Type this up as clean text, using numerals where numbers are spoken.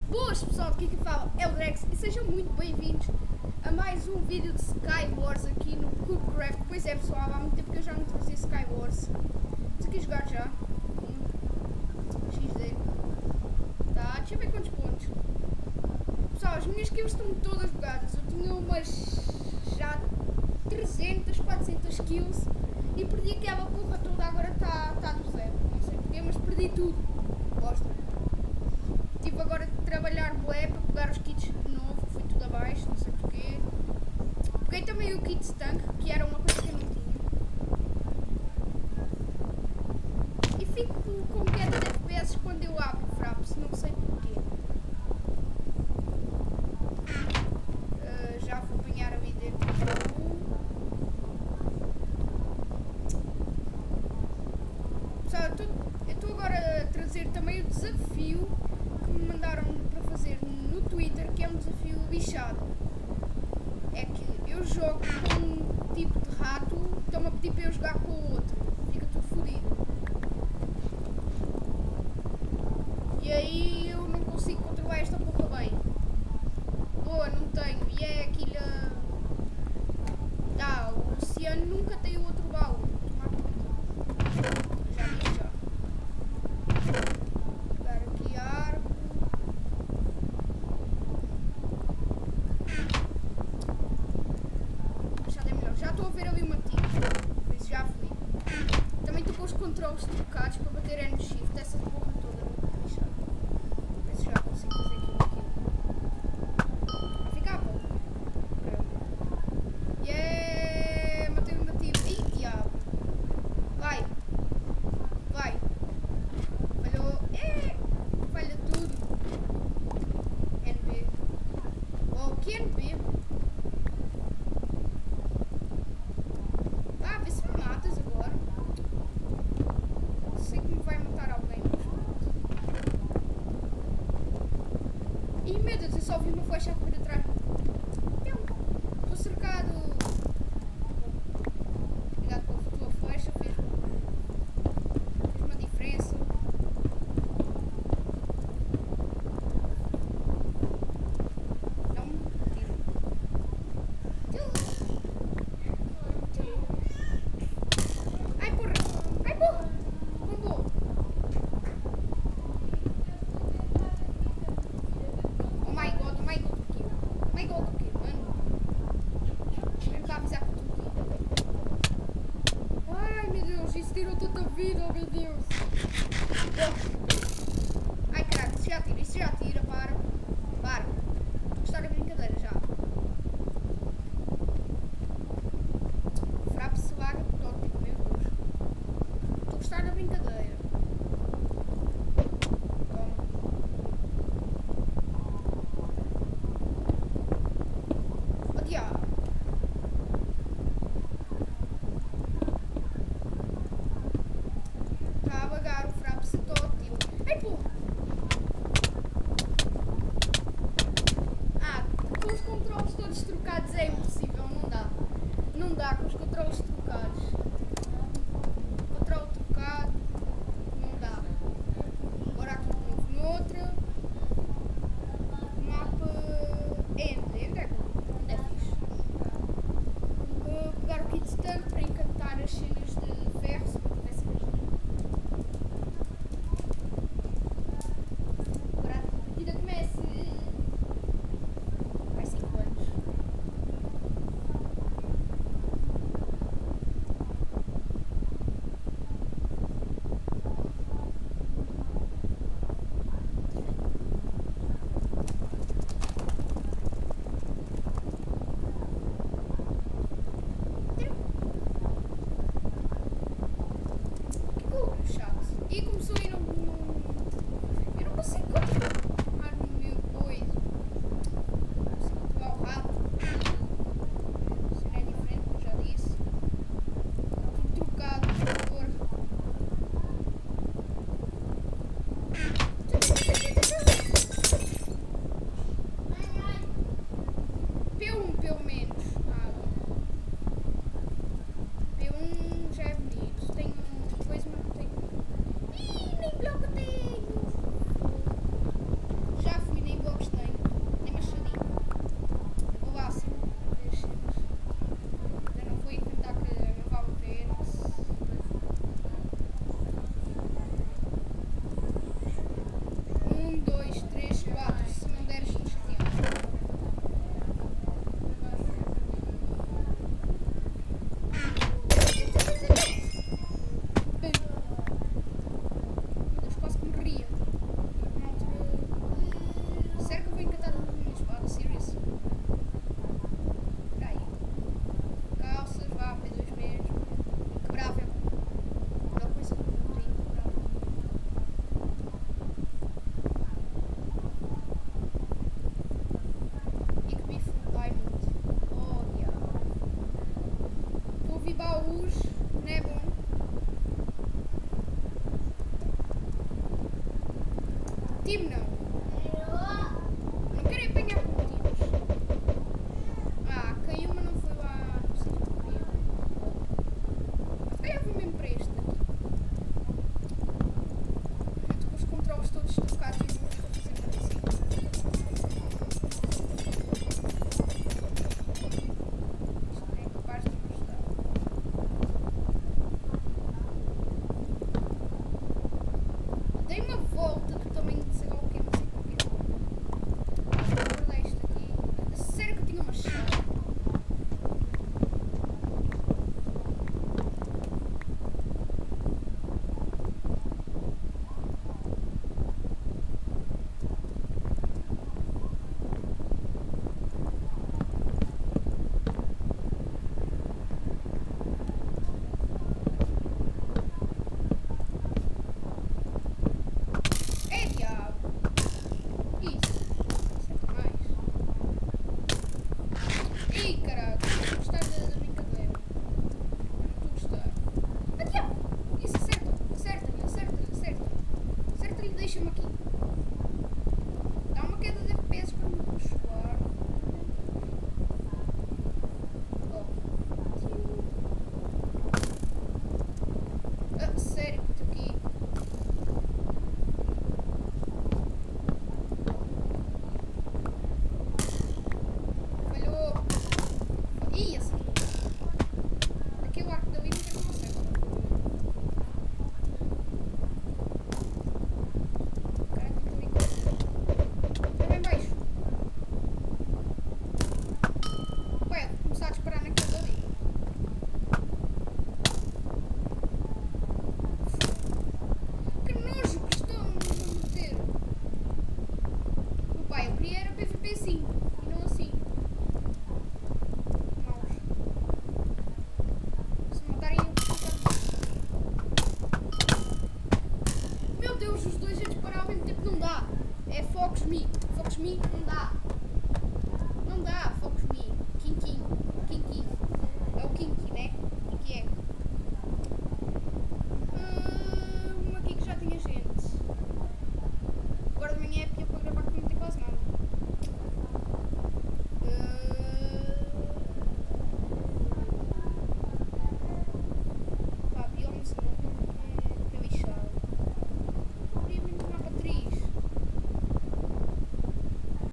Boas pessoal, aqui que fala é o Drex e sejam muito bem-vindos a mais um vídeo de Skywars aqui no Cubecraft. Pois é pessoal, há muito tempo que eu já não trazia Skywars. Vamos aqui jogar já. XD. Tá, deixa eu ver quantos pontos. Pessoal, as minhas kills estão todas bugadas. Eu tinha umas já 300, 400 kills e perdi aquela porra toda, agora está no zero. Não sei porquê, mas perdi tudo. Bosta. Tive agora de trabalhar bué para pegar os kits de novo, foi tudo abaixo, não sei porquê. Peguei também o kit de tanque, que era uma coisa que eu não tinha. E fico com queda de FPS quando eu abro o Fraps, não sei porquê. Já vou apanhar ali dentro do baú. Pessoal, eu estou agora a trazer também o desafio que me mandaram para fazer no Twitter, que é um desafio lixado. É que eu jogo com um tipo de rato, estão-me a pedir para eu jogar com o outro. Fica tudo fodido. E aí eu não consigo controlar esta porra bem. Boa, não tenho. E é aquilo... Tá, o Luciano nunca tem o outro baú. Tomar conta. Já vi, já. Pegar aqui a arco. Já dei melhor. Já estou a ver ali uma tira. Por isso já fui. Também estou com os controles trocados para bater N shift. Essa porra toda muito lixada. Por isso já consigo fazer aquilo. Vai ficar bom. Yeah! Matei uma tira. Ih, diabo. Vai. Vai. Falhou. Falha tudo. NB. Oh, que NB? Ah, vê se me matas agora. Sei que me vai matar alguém. Ih, meu Deus, eu só vi uma flecha a correr atrás. Estou cercado. Obrigado pela tua flecha, fez uma diferença. Não me tiro. Ai porra! Ai porra! Bombou! Oh my god, aqui. Oh my god, aqui, mano. Vem cá avisar que eu estou aqui. Ai meu Deus, isso tirou tanta vida, oh meu Deus. Ai caralho, isso já tira, para. Para. Estou a gostar da brincadeira já. Frappe se larga tóxico, meu Deus. Estou a gostar da brincadeira. Toma. Oh diabo. Estava Time não. Não quero apanhar pontinhos. Ah, caiu, mas não foi lá no sítio que queria. Se calhar vou mesmo para este daqui. Eu estou com os controles todos trocados e não estou a fazer nada assim. Isto é capaz de me ajudar. Dei uma volta do tamanho de sei lá o que, não sei porquê. Guardei isto aqui. Sério que eu tinha uma chave? É diabo! Isso! Acerta mais! Ih, caralho! Não estou a gostar da brincadeira. Não estou a gostar. Ah, diabo! Isso acerta! Acerta-lhe, acerta-lhe, acerta-lhe! Acerta-lhe e deixa-me aqui. Dá uma queda de FPS para me puxar. Oh. Ah, sério, estou aqui. Falhou. Ih, acertou. Aquele arco dali nunca não acerta. Caralho, estou ali. Está bem baixo. Ué, vou começar a disparar naquele dali. Que nojo que estão a meter. Pai, eu queria era PVP 5.